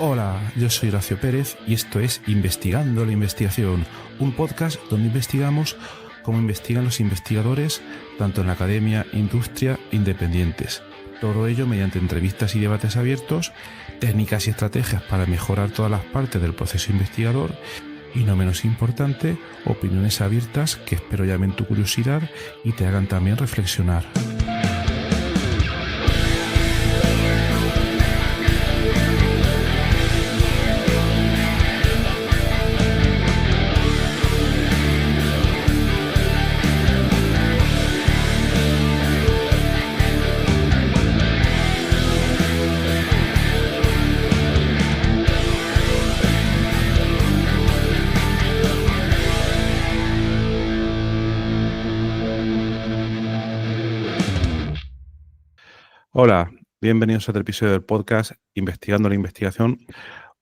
Hola, yo soy Horacio Pérez y esto es Investigando la Investigación, un podcast donde investigamos cómo investigan los investigadores, tanto en la academia, industria e independientes. Todo ello mediante entrevistas y debates abiertos, técnicas y estrategias para mejorar todas las partes del proceso investigador y, no menos importante, opiniones abiertas que espero llamen tu curiosidad y te hagan también reflexionar. Hola, bienvenidos a otro episodio del podcast Investigando la Investigación.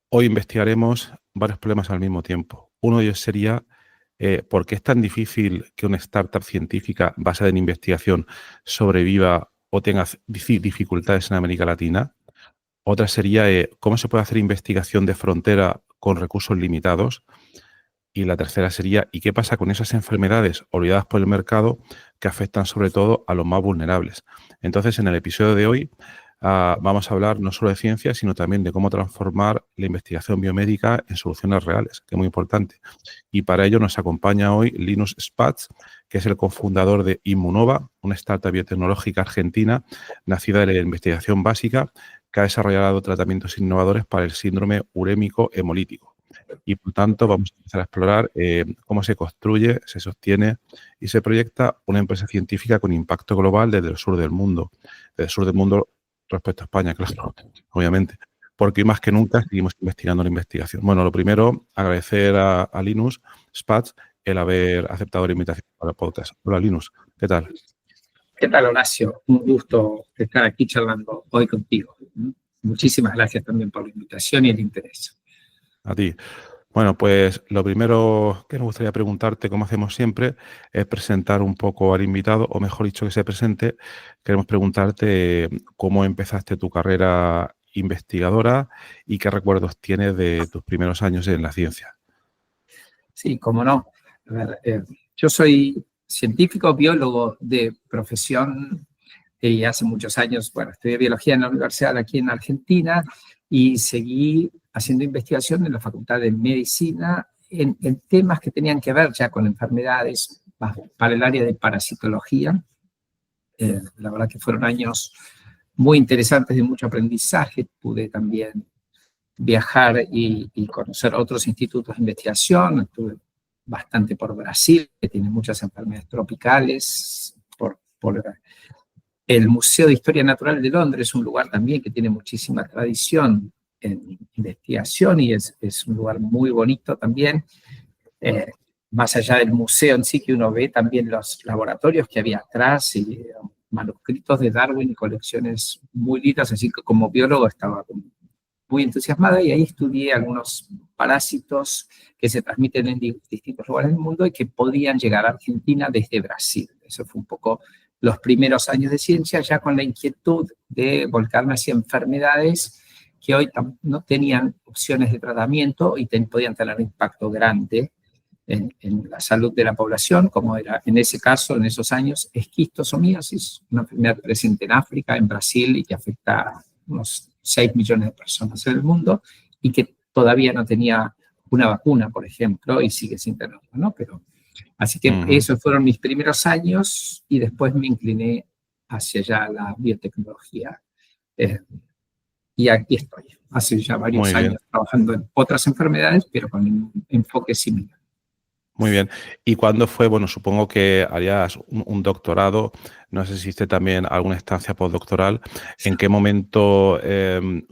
Hoy investigaremos varios problemas al mismo tiempo. Uno de ellos sería ¿por qué es tan difícil que una startup científica basada en investigación sobreviva o tenga dificultades en América Latina? Otra sería ¿cómo se puede hacer investigación de frontera con recursos limitados? Y la tercera sería ¿y qué pasa con esas enfermedades olvidadas por el mercado que afectan sobre todo a los más vulnerables? Entonces, en el episodio de hoy vamos a hablar no solo de ciencia, sino también de cómo transformar la investigación biomédica en soluciones reales, que es muy importante. Y para ello nos acompaña hoy Linus Spatz, que es el cofundador de Immunova, una startup biotecnológica argentina nacida de la investigación básica que ha desarrollado tratamientos innovadores para el síndrome urémico hemolítico. Y, por tanto, vamos a empezar a explorar cómo se construye, se sostiene y se proyecta una empresa científica con impacto global desde el sur del mundo respecto a España, claro, obviamente, porque hoy más que nunca seguimos investigando la investigación. Bueno, lo primero, agradecer a Linus Spatz el haber aceptado la invitación para el podcast. Hola, Linus, ¿qué tal? ¿Qué tal, Horacio? Un gusto estar aquí charlando hoy contigo. Muchísimas gracias también por la invitación y el interés. A ti. Bueno, pues lo primero que nos gustaría preguntarte, como hacemos siempre, es presentar un poco al invitado, o mejor dicho, que se presente. Queremos preguntarte cómo empezaste tu carrera investigadora y qué recuerdos tienes de tus primeros años en la ciencia. Sí, cómo no. A ver, yo soy científico, biólogo de profesión y hace muchos años, estudié biología en la universidad aquí en Argentina y seguí haciendo investigación en la Facultad de Medicina en temas que tenían que ver ya con enfermedades para el área de parasitología. La verdad que fueron años muy interesantes de mucho aprendizaje. Pude también viajar y conocer otros institutos de investigación. Estuve bastante por Brasil, que tiene muchas enfermedades tropicales, por el Museo de Historia Natural de Londres, es un lugar también que tiene muchísima tradición en investigación y es un lugar muy bonito también. Más allá del museo en sí, que uno ve también los laboratorios que había atrás y manuscritos de Darwin y colecciones muy lindas, así que como biólogo estaba muy entusiasmada y ahí estudié algunos parásitos que se transmiten en distintos lugares del mundo y que podían llegar a Argentina desde Brasil. Eso fue un poco los primeros años de ciencia, ya con la inquietud de volcarme hacia enfermedades que hoy no tenían opciones de tratamiento y podían tener un impacto grande en la salud de la población, como era en ese caso, en esos años, esquistosomiasis, una enfermedad presente en África, en Brasil, y que afecta a unos 6 millones de personas en el mundo, y que todavía no tenía una vacuna, por ejemplo, y sigue sin tenerlo, ¿no? Pero, así que esos fueron mis primeros años, y después me incliné hacia ya la biotecnología. Y aquí estoy, hace ya varios años trabajando en otras enfermedades, pero con un enfoque similar. Muy bien. ¿Y cuándo fue? Bueno, supongo que harías un doctorado. No sé si hiciste también alguna estancia postdoctoral. ¿En qué momento,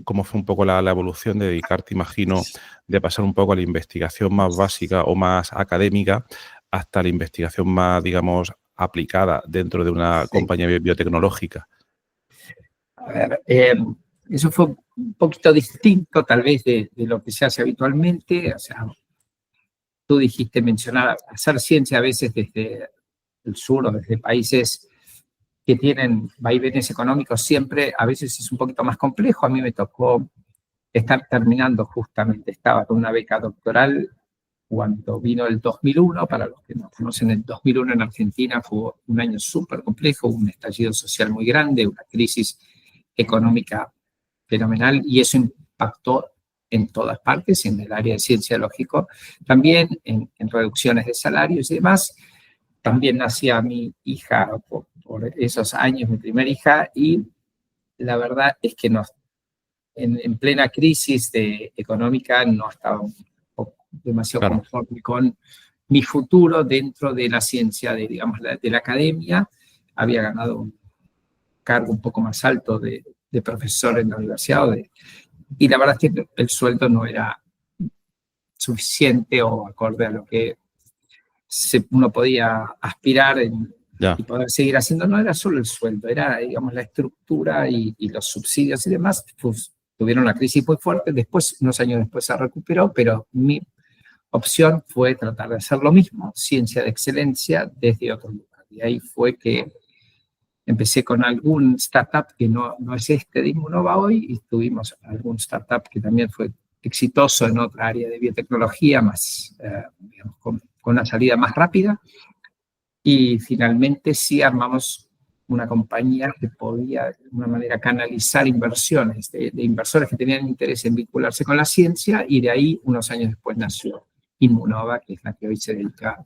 cómo fue un poco la evolución de dedicarte, imagino, de pasar un poco a la investigación más básica o más académica hasta la investigación más, digamos, aplicada dentro de una compañía biotecnológica? A ver, eso fue un poquito distinto tal vez de lo que se hace habitualmente. O sea, tú dijiste mencionar, hacer ciencia a veces desde el sur o desde países que tienen vaivenes económicos siempre, a veces es un poquito más complejo. A mí me tocó estar terminando justamente, estaba con una beca doctoral cuando vino el 2001. Para los que no conocen, el 2001 en Argentina fue un año súper complejo, un estallido social muy grande, una crisis económica fenomenal, y eso impactó en todas partes, en el área de ciencia lógico, también en reducciones de salarios y demás. También nacía mi hija por esos años, mi primera hija, y la verdad es que en plena crisis económica no estaba demasiado Claro. conforme con mi futuro dentro de la ciencia, digamos, de la academia. Había ganado un cargo un poco más alto de profesor en la universidad, y la verdad es que el sueldo no era suficiente o acorde a lo que uno podía aspirar y poder seguir haciendo. No era solo el sueldo, era, digamos, la estructura y los subsidios y demás. Pues, tuvieron una crisis muy fuerte, después, unos años después se recuperó, pero mi opción fue tratar de hacer lo mismo, ciencia de excelencia desde otro lugar. Y ahí fue que empecé con algún startup que no es de Immunnova hoy, y tuvimos algún startup que también fue exitoso en otra área de biotecnología, más, digamos, con una salida más rápida. Y finalmente sí armamos una compañía que podía de alguna manera canalizar inversiones de inversores que tenían interés en vincularse con la ciencia, y de ahí, unos años después, nació Immunnova, que es la que hoy se dedica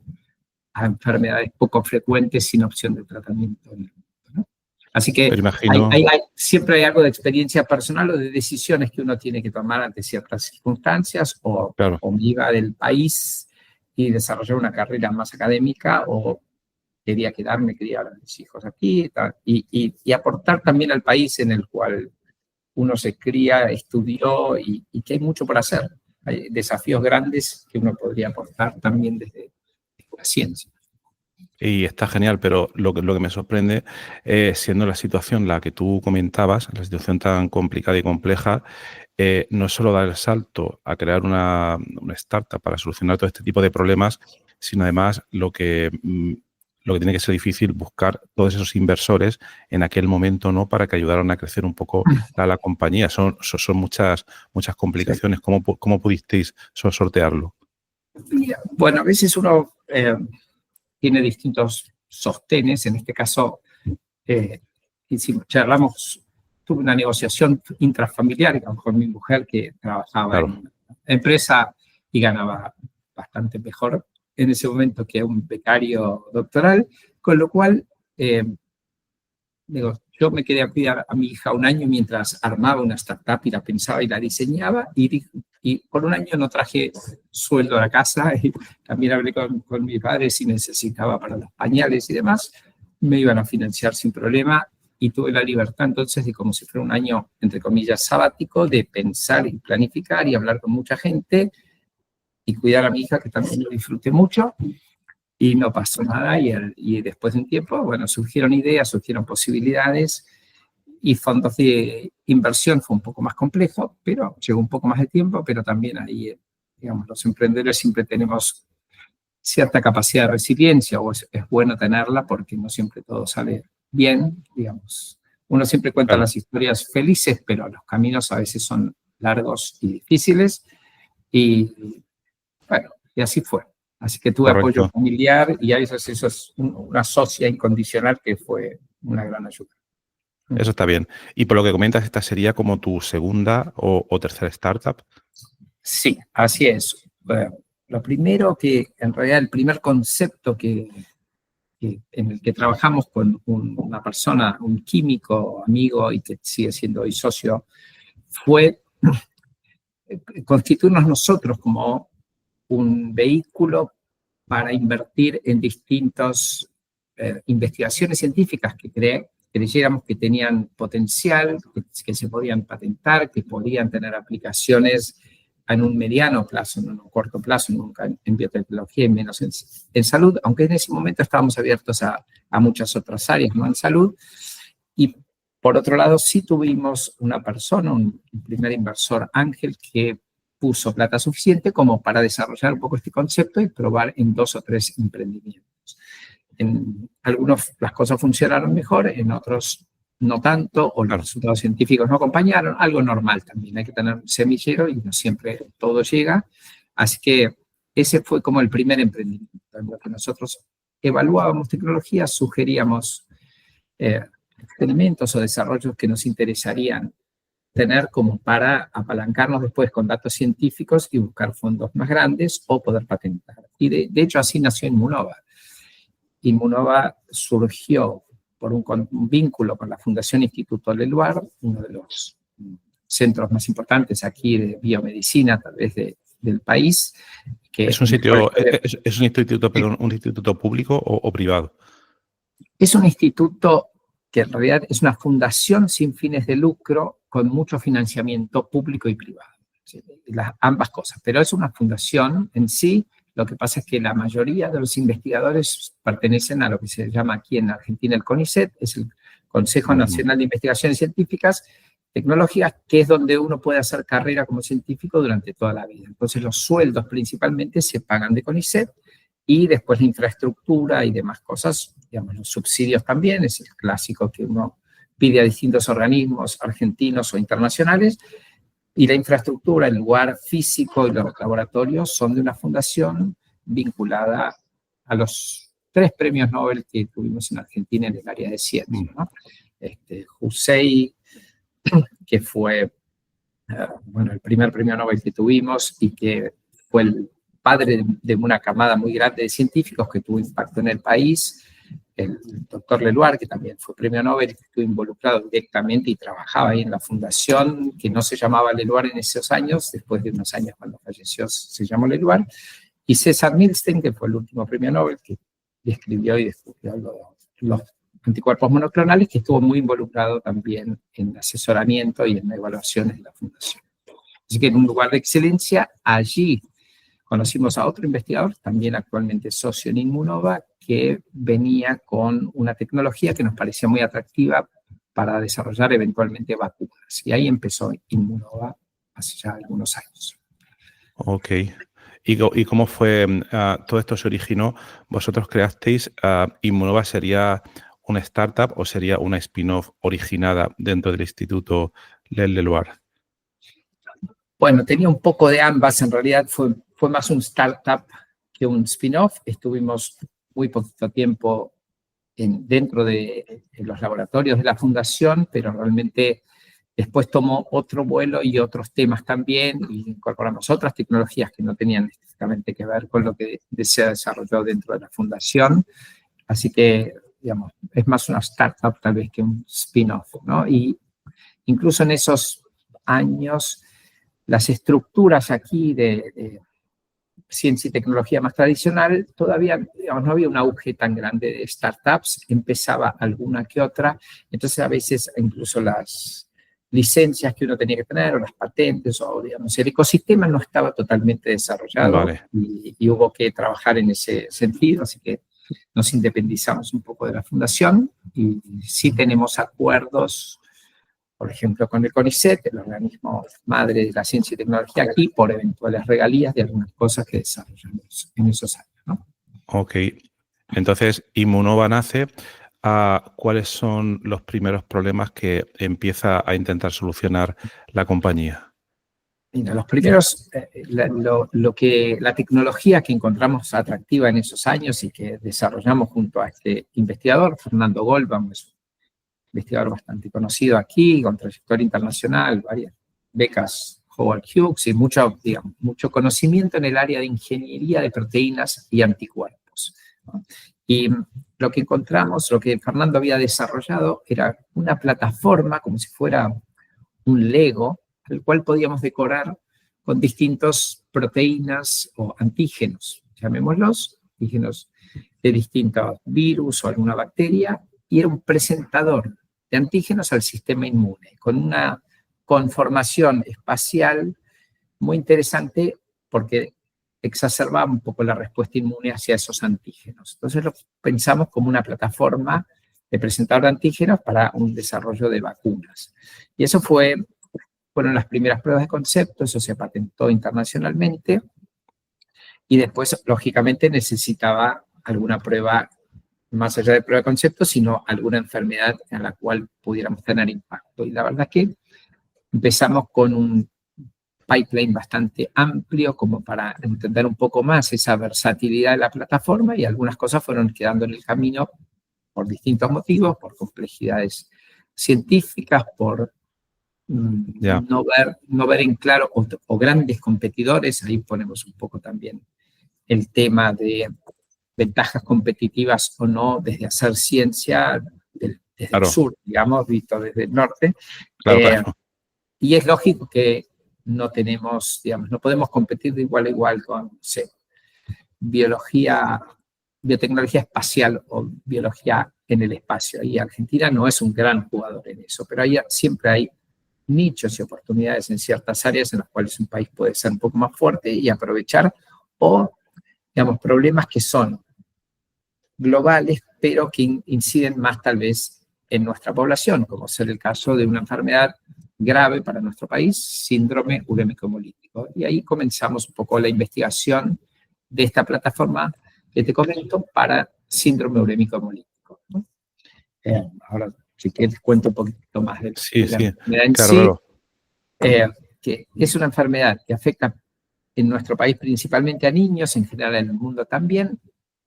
a enfermedades poco frecuentes sin opción de tratamiento. ¿No? Así que imagino... siempre hay algo de experiencia personal o de decisiones que uno tiene que tomar ante ciertas circunstancias, o me iba del país y desarrollar una carrera más académica, o quería quedarme, quería a mis hijos aquí, y aportar también al país en el cual uno se cría, estudió, y que hay mucho por hacer. Hay desafíos grandes que uno podría aportar también desde la ciencia. Y está genial, pero lo que me sorprende, siendo la situación la que tú comentabas, la situación tan complicada y compleja, no es solo dar el salto a crear una startup para solucionar todo este tipo de problemas, sino además lo que tiene que ser difícil, buscar todos esos inversores en aquel momento, ¿no?, para que ayudaran a crecer un poco la compañía. Son muchas complicaciones. Sí. ¿Cómo pudisteis sortearlo? Bueno, a veces uno tiene distintos sostenes. En este caso, tuve una negociación intrafamiliar con mi mujer, que trabajaba en una empresa y ganaba bastante mejor en ese momento que un becario doctoral, con lo cual yo me quedé a cuidar a mi hija un año mientras armaba una startup y la pensaba y la diseñaba, y por un año no traje sueldo a la casa, y también hablé con mi padre si necesitaba para los pañales y demás, me iban a financiar sin problema, y tuve la libertad entonces de, como si fuera un año, entre comillas, sabático, de pensar y planificar y hablar con mucha gente y cuidar a mi hija, que también lo disfruté mucho. Y no pasó nada, y después de un tiempo, bueno, surgieron ideas, surgieron posibilidades, y fondos de inversión fue un poco más complejo, pero llegó un poco más de tiempo, pero también ahí, digamos, los emprendedores siempre tenemos cierta capacidad de resiliencia, o es bueno tenerla, porque no siempre todo sale bien, digamos. Uno siempre cuenta las historias felices, pero los caminos a veces son largos y difíciles, y bueno, y así fue. Así que tuve apoyo familiar, y eso es una socia incondicional que fue una gran ayuda. Eso está bien. Y por lo que comentas, ¿esta sería como tu segunda o tercera startup? Sí, así es. Lo primero que, en realidad, el primer concepto en el que trabajamos con una persona, un químico amigo y que sigue siendo hoy socio, fue constituirnos nosotros como un vehículo para invertir en distintas investigaciones científicas que creyéramos que tenían potencial, que se podían patentar, que podían tener aplicaciones en un mediano plazo, no en un corto plazo, nunca en biotecnología y menos en salud, aunque en ese momento estábamos abiertos a muchas otras áreas, no en salud. Y por otro lado, sí tuvimos una persona, un primer inversor ángel, que puso plata suficiente como para desarrollar un poco este concepto y probar en 2 o 3 emprendimientos. En algunos las cosas funcionaron mejor, en otros no tanto, o los Claro. resultados científicos no acompañaron, algo normal también, hay que tener un semillero y no siempre todo llega. Así que ese fue como el primer emprendimiento, en lo que nosotros evaluábamos tecnologías, sugeríamos experimentos o desarrollos que nos interesarían tener como para apalancarnos después con datos científicos y buscar fondos más grandes o poder patentar. Y de hecho así nació Inmunova. Inmunova surgió por un vínculo con la Fundación Instituto Leluar, uno de los centros más importantes aquí de biomedicina, tal vez del país. Que ¿Es un instituto, perdón, un instituto público o privado? Es un instituto que en realidad es una fundación sin fines de lucro con mucho financiamiento público y privado. ¿Sí? Ambas cosas, pero es una fundación en sí. Lo que pasa es que la mayoría de los investigadores pertenecen a lo que se llama aquí en Argentina el CONICET, es el Consejo Nacional de Investigaciones Científicas, Tecnológicas, que es donde uno puede hacer carrera como científico durante toda la vida. Entonces los sueldos principalmente se pagan de CONICET y después la infraestructura y demás cosas, digamos, los subsidios también, es el clásico que uno pide a distintos organismos argentinos o internacionales. Y la infraestructura, el lugar físico y los laboratorios son de una fundación vinculada a los 3 premios Nobel que tuvimos en Argentina en el área de ciencia, ¿no? Jusey, que fue el primer premio Nobel que tuvimos y que fue el padre de una camada muy grande de científicos que tuvo impacto en el país. El doctor Leluar, que también fue premio Nobel, que estuvo involucrado directamente y trabajaba ahí en la fundación, que no se llamaba Leluar en esos años, después de unos años cuando falleció se llamó Leluar, y César Milstein, que fue el último premio Nobel, que describió y descubrió los anticuerpos monoclonales, que estuvo muy involucrado también en asesoramiento y en evaluaciones de la fundación. Así que en un lugar de excelencia, allí conocimos a otro investigador, también actualmente socio en Inmunova, que venía con una tecnología que nos parecía muy atractiva para desarrollar eventualmente vacunas. Y ahí empezó Inmunova hace ya algunos años. Ok. ¿Y cómo fue todo esto se originó? ¿Vosotros creasteis Inmunova sería una startup o sería una spin-off originada dentro del Instituto Leluar? Bueno, tenía un poco de ambas. En realidad fue más un startup que un spin-off. Estuvimos muy poquito tiempo dentro de los laboratorios de la fundación, pero realmente después tomó otro vuelo y otros temas también, y incorporamos otras tecnologías que no tenían estrictamente que ver con lo que se ha desarrollado dentro de la fundación. Así que, digamos, es más una startup tal vez que un spin-off, ¿no? Y incluso en esos años, las estructuras aquí de ciencia y tecnología más tradicional, todavía, digamos, no había un auge tan grande de startups, empezaba alguna que otra, entonces a veces incluso las licencias que uno tenía que tener, o las patentes, o digamos, el ecosistema no estaba totalmente desarrollado. Vale. y hubo que trabajar en ese sentido, así que nos independizamos un poco de la fundación y sí tenemos acuerdos, por ejemplo, con el CONICET, el organismo madre de la ciencia y tecnología aquí, por eventuales regalías de algunas cosas que desarrollamos en esos años, ¿no? Ok. Entonces, Inmunova nace. ¿Cuáles son los primeros problemas que empieza a intentar solucionar la compañía? Mira, los primeros, la tecnología que encontramos atractiva en esos años y que desarrollamos junto a este investigador, Fernando Goldbaum, es un investigador bastante conocido aquí, con trayectoria internacional, varias becas Howard Hughes y mucho conocimiento en el área de ingeniería de proteínas y anticuerpos, ¿no? Y lo que encontramos, lo que Fernando había desarrollado era una plataforma como si fuera un Lego, el cual podíamos decorar con distintas proteínas o antígenos, llamémoslos, antígenos de distintos virus o alguna bacteria, y era un presentador de antígenos al sistema inmune, con una conformación espacial muy interesante porque exacerbaba un poco la respuesta inmune hacia esos antígenos. Entonces lo pensamos como una plataforma de presentador de antígenos para un desarrollo de vacunas. Y eso fueron las primeras pruebas de concepto, eso se patentó internacionalmente, y después, lógicamente, necesitaba alguna prueba más allá de prueba de concepto, sino alguna enfermedad en la cual pudiéramos tener impacto. Y la verdad que empezamos con un pipeline bastante amplio como para entender un poco más esa versatilidad de la plataforma, y algunas cosas fueron quedando en el camino por distintos motivos, por complejidades científicas, por no ver en claro, o grandes competidores. Ahí ponemos un poco también el tema de ventajas competitivas o no desde hacer ciencia desde el sur, digamos, visto desde el norte. Claro. Y es lógico que no tenemos, digamos, no podemos competir de igual a igual con, no sé, biotecnología espacial o biología en el espacio. Y Argentina no es un gran jugador en eso, pero siempre hay nichos y oportunidades en ciertas áreas en las cuales un país puede ser un poco más fuerte y aprovechar, o, digamos, problemas que son globales, pero que inciden más tal vez en nuestra población, como ser el caso de una enfermedad grave para nuestro país, síndrome urémico hemolítico. Y ahí comenzamos un poco la investigación de esta plataforma que te comento para síndrome urémico hemolítico, ¿no? Ahora, si quieres, cuento un poquito más de la enfermedad en sí. Que es una enfermedad que afecta en nuestro país principalmente a niños, en general en el mundo también,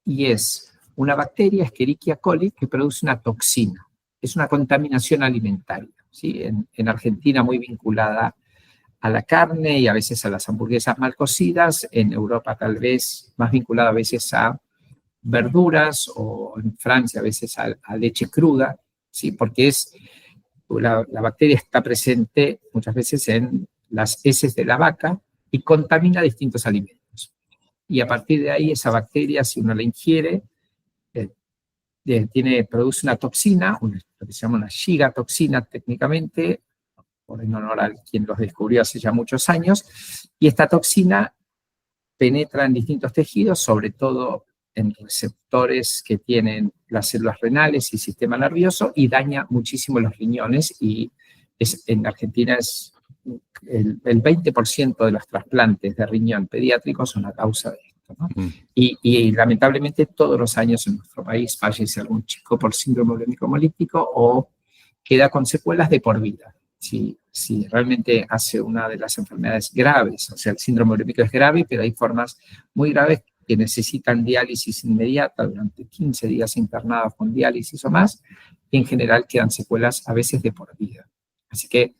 y es una bacteria, Escherichia coli, que produce una toxina. Es una contaminación alimentaria, ¿sí? En Argentina muy vinculada a la carne y a veces a las hamburguesas mal cocidas. En Europa tal vez más vinculada a veces a verduras, o en Francia a veces a leche cruda, ¿sí? Porque la bacteria está presente muchas veces en las heces de la vaca y contamina distintos alimentos. Y a partir de ahí, esa bacteria, si uno la ingiere, produce una toxina, lo que se llama una gigatoxina técnicamente, en honor a quien los descubrió hace ya muchos años, y esta toxina penetra en distintos tejidos, sobre todo en receptores que tienen las células renales y el sistema nervioso, y daña muchísimo los riñones, y en Argentina es el 20% de los trasplantes de riñón pediátricos son a causa de esto, ¿no? Y lamentablemente todos los años en nuestro país fallece algún chico por síndrome urémico hemolítico o queda con secuelas de por vida. Si realmente hace una de las enfermedades graves, o sea, el síndrome urémico es grave, pero hay formas muy graves que necesitan diálisis inmediata durante 15 días internados con diálisis o más, y en general quedan secuelas a veces de por vida. Así que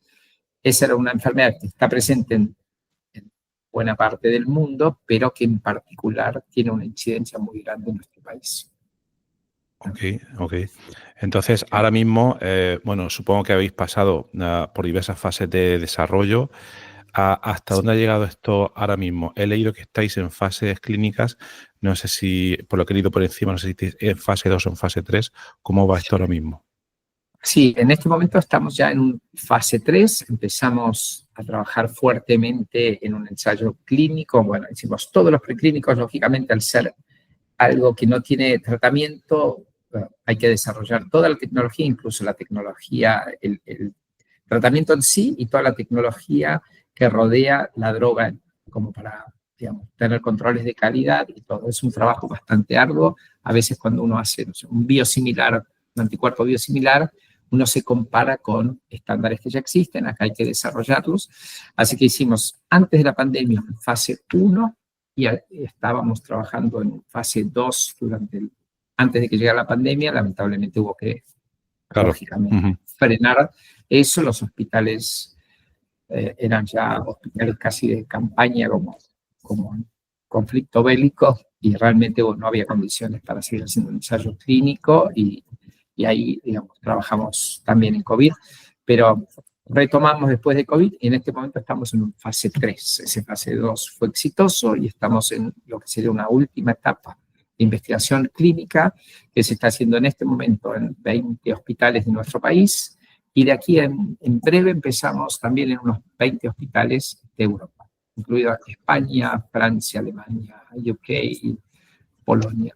esa era una enfermedad que está presente en buena parte del mundo, pero que en particular tiene una incidencia muy grande en nuestro país. Ok. Entonces, ahora mismo, bueno, supongo que habéis pasado por diversas fases de desarrollo. ¿Hasta dónde ha llegado esto ahora mismo? He leído que estáis en fases clínicas, no sé si, por lo que he leído por encima, no sé si estáis en fase 2 o en fase 3. ¿Cómo va esto ahora mismo? Sí, en este momento estamos ya en fase 3, empezamos a trabajar fuertemente en un ensayo clínico. Bueno, hicimos todos los preclínicos, lógicamente, al ser algo que no tiene tratamiento, hay que desarrollar toda la tecnología, incluso la tecnología, el tratamiento en sí y toda la tecnología que rodea la droga, como para, digamos, tener controles de calidad y todo. Es un trabajo bastante arduo. A veces cuando uno hace, no sé, un biosimilar, un anticuerpo biosimilar, uno se compara con estándares que ya existen, acá hay que desarrollarlos. Así que hicimos, antes de la pandemia, fase 1, y estábamos trabajando en fase 2 antes de que llegara la pandemia. Lamentablemente hubo que, lógicamente, frenar eso. Los hospitales eran ya hospitales casi de campaña, como conflicto bélico, y realmente no había condiciones para seguir haciendo un ensayo clínico, y ahí, digamos, trabajamos también en COVID, pero retomamos después de COVID y en este momento estamos en fase 3. Ese fase 2 fue exitoso y estamos en lo que sería una última etapa de investigación clínica que se está haciendo en este momento en 20 hospitales de nuestro país, y de aquí en breve empezamos también en unos 20 hospitales de Europa, incluido España, Francia, Alemania, UK, Polonia,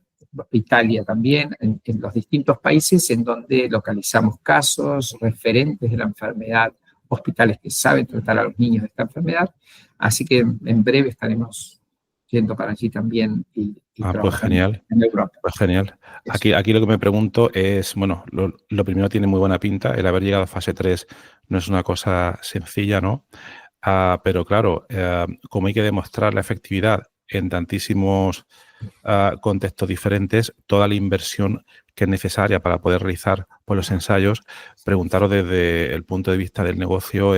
Italia también, en los distintos países en donde localizamos casos referentes de la enfermedad, hospitales que saben tratar a los niños de esta enfermedad. Así que en breve estaremos yendo para allí también y Pues trabajando genial. en Europa. Pues genial. Eso. Aquí lo que me pregunto es, bueno, lo primero tiene muy buena pinta. El haber llegado a fase 3 no es una cosa sencilla, ¿no? Pero claro, como hay que demostrar la efectividad en tantísimos contextos diferentes, toda la inversión que es necesaria para poder realizar pues, los ensayos, preguntaros desde el punto de vista del negocio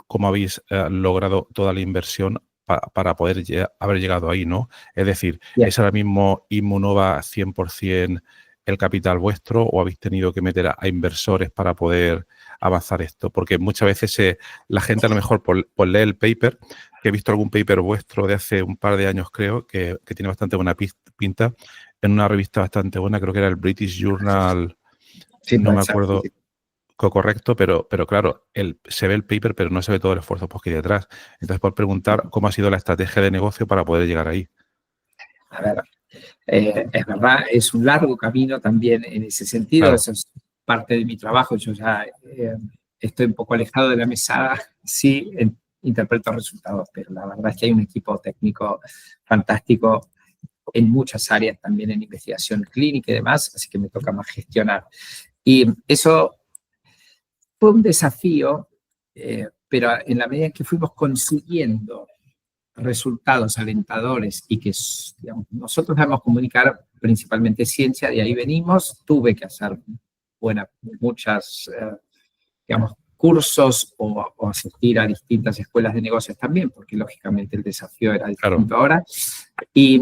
cómo habéis logrado toda la inversión para poder haber llegado ahí, ¿no? Es decir, Bien. ¿es ahora mismo Inmunova 100% el capital vuestro o habéis tenido que meter a inversores para poder avanzar esto? Porque muchas veces la gente a lo mejor por leer el paper, que he visto algún paper vuestro de hace un par de años creo, que tiene bastante buena pinta, en una revista bastante buena, creo que era el British Journal, Sí, no me exacto. acuerdo correcto, pero claro, se ve el paper, pero no se ve todo el esfuerzo que hay detrás. Entonces, por preguntar cómo ha sido la estrategia de negocio para poder llegar ahí. A ver, es verdad, es un largo camino también en ese sentido, Claro, eso es parte de mi trabajo, yo ya estoy un poco alejado de la mesa, sí, interpreto resultados, pero la verdad es que hay un equipo técnico fantástico en muchas áreas, también en investigación clínica y demás, así que me toca más gestionar. Y eso fue un desafío, pero en la medida en que fuimos consiguiendo resultados alentadores y que digamos, nosotros debemos comunicar principalmente ciencia, de ahí venimos, tuve que hacer muchas, digamos, cursos o asistir a distintas escuelas de negocios también, porque lógicamente el desafío era claro, distinto ahora. Y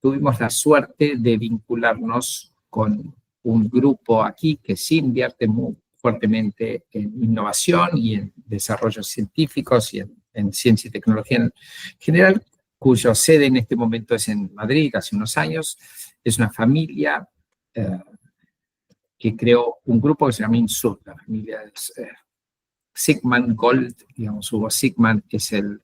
tuvimos la suerte de vincularnos con un grupo aquí que sí invierte muy fuertemente en innovación y en desarrollos científicos y en ciencia y tecnología en general, cuya sede en este momento es en Madrid, hace unos años. Es una familia que creó un grupo que se llama INSUR, la familia es Sigmund Gold, digamos, Hugo Sigmund es el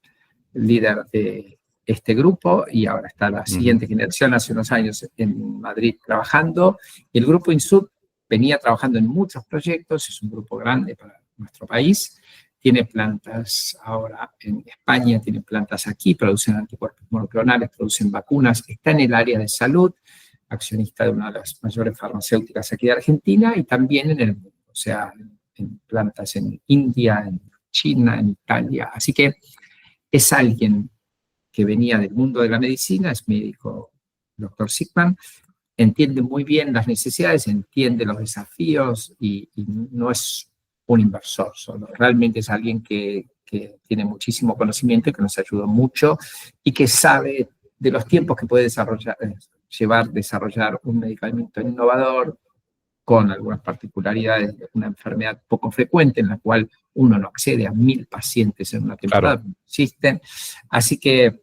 líder de este grupo y ahora está la siguiente generación, hace unos años en Madrid trabajando. El grupo INSUR venía trabajando en muchos proyectos, es un grupo grande para nuestro país, tiene plantas ahora en España, tiene plantas aquí, producen anticuerpos monoclonales, producen vacunas, está en el área de salud, accionista de una de las mayores farmacéuticas aquí de Argentina y también en el mundo, o sea, en plantas en India, en China, en Italia. Así que es alguien que venía del mundo de la medicina, es médico, doctor Sigman, entiende muy bien las necesidades, entiende los desafíos y no es un inversor solo, realmente es alguien que tiene muchísimo conocimiento y que nos ayudó mucho y que sabe de los tiempos que puede desarrollar un medicamento innovador con algunas particularidades de una enfermedad poco frecuente en la cual uno no accede a 1000 pacientes en una temporada, claro. no existen. Así que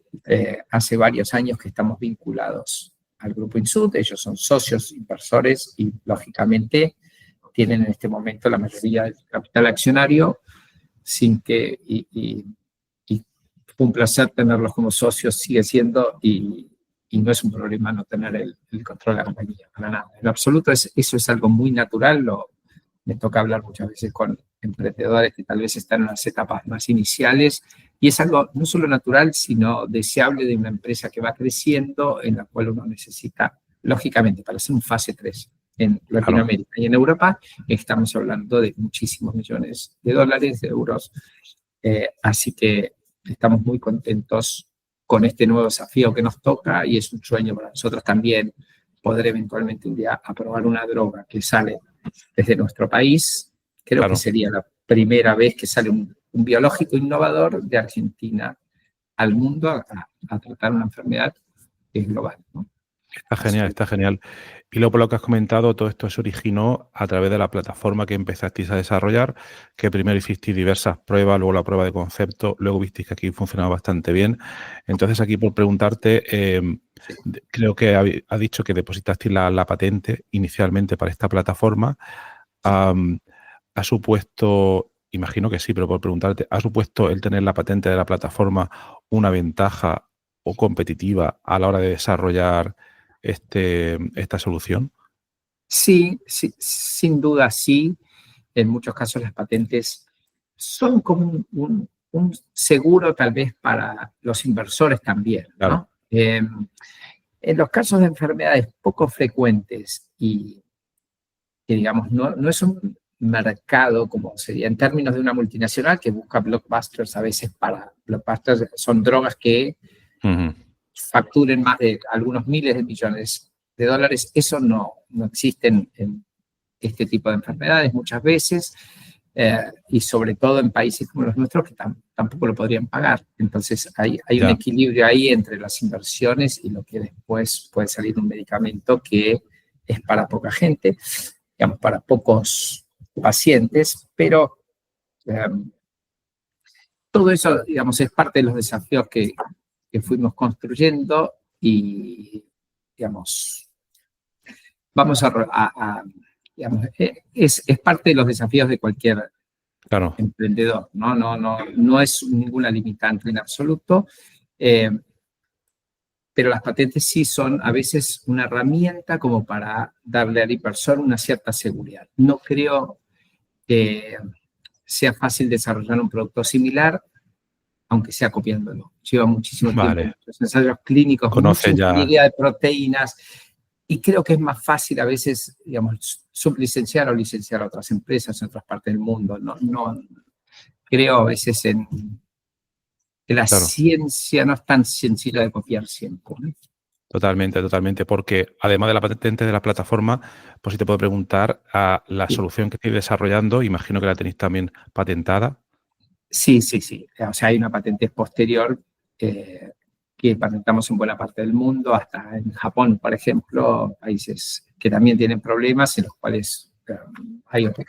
hace varios años que estamos vinculados al grupo INSUD, ellos son socios inversores y lógicamente tienen en este momento la mayoría del capital accionario sin que, y un placer tenerlos como socios, sigue siendo, y no es un problema no tener el control de la compañía, para nada. En absoluto, eso es algo muy natural. Me toca hablar muchas veces con emprendedores que tal vez están en las etapas más iniciales, y es algo no solo natural, sino deseable de una empresa que va creciendo, en la cual uno necesita, lógicamente, para hacer un fase 3 en Claro. Latinoamérica y en Europa, estamos hablando de muchísimos millones de dólares, de euros. Así que estamos muy contentos con este nuevo desafío que nos toca y es un sueño para nosotros también poder eventualmente un día aprobar una droga que sale desde nuestro país. Creo que Claro. sería la primera vez que sale un biológico innovador de Argentina al mundo a tratar una enfermedad que es global, ¿no? Está genial, está genial. Y luego, por lo que has comentado, todo esto se originó a través de la plataforma que empezasteis a desarrollar, que primero hicisteis diversas pruebas, luego la prueba de concepto, luego visteis que aquí funcionaba bastante bien. Entonces, aquí por preguntarte, creo que has dicho que depositasteis la patente inicialmente para esta plataforma. ¿Ha supuesto, imagino que sí, pero por preguntarte, ¿ha supuesto el tener la patente de la plataforma una ventaja o competitiva a la hora de desarrollar esta solución? Sí, sí, sin duda sí. En muchos casos las patentes son como un seguro tal vez para los inversores también, ¿no? Claro. En los casos de enfermedades poco frecuentes y que, digamos, no es un mercado como sería en términos de una multinacional que busca blockbusters a veces blockbusters son drogas que facturen más de algunos miles de millones de dólares. Eso no existe en este tipo de enfermedades muchas veces. Y sobre todo en países como los nuestros que tampoco lo podrían pagar. Entonces hay un equilibrio ahí entre las inversiones y lo que después puede salir un medicamento que es para poca gente, digamos, para pocos pacientes, pero todo eso, digamos, es parte de los desafíos que fuimos construyendo y, digamos, vamos digamos, es parte de los desafíos de cualquier emprendedor, no es ninguna limitante en absoluto, pero las patentes sí son a veces una herramienta como para darle al inversor una cierta seguridad. No creo que sea fácil desarrollar un producto similar, aunque sea copiándolo. Lleva muchísimo tiempo, muchos ensayos clínicos, mucha ingeniería de proteínas. Y creo que es más fácil a veces, digamos, sublicenciar o licenciar a otras empresas en otras partes del mundo. No creo a veces que la ciencia no es tan sencilla de copiar siempre, ¿no? Totalmente, porque además de la patente de la plataforma, pues si te puedo preguntar, a la solución que estáis desarrollando, imagino que la tenéis también patentada. Sí. O sea, hay una patente posterior que patentamos en buena parte del mundo, hasta en Japón, por ejemplo, países que también tienen problemas en los cuales hay otras